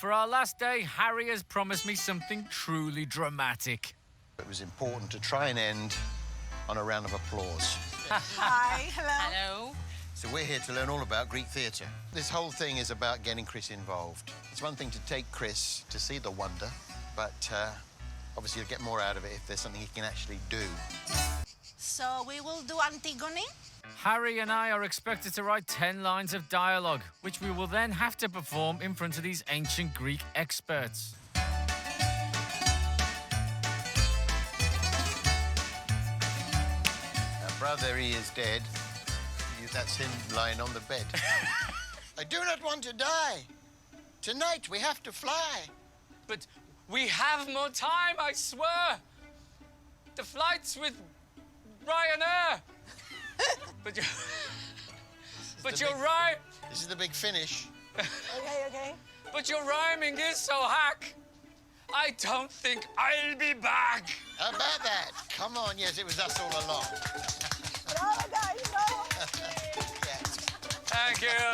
For our last day, Harry has promised me something truly dramatic. It was important to try and end on a round of applause. Hi, hello. Hello. So we're here to learn all about Greek theatre. This whole thing is about getting Chris involved. It's one thing to take Chris to see the wonder, but obviously you'll get more out of it if there's something he can actually do. So we will do Antigone? Harry and I are expected to write 10 lines of dialogue, which we will then have to perform in front of these ancient Greek experts. Brother, he is dead. That's him lying on the bed. I do not want to die. Tonight we have to fly. But we have more time, I swear. The flight's with Ryanair. But you're right. This is the big finish. Okay. But your rhyming is so hack. I don't think I'll be back. How about that? Come on, yes, it was us all along. Bravo, guys, bravo. Thank you.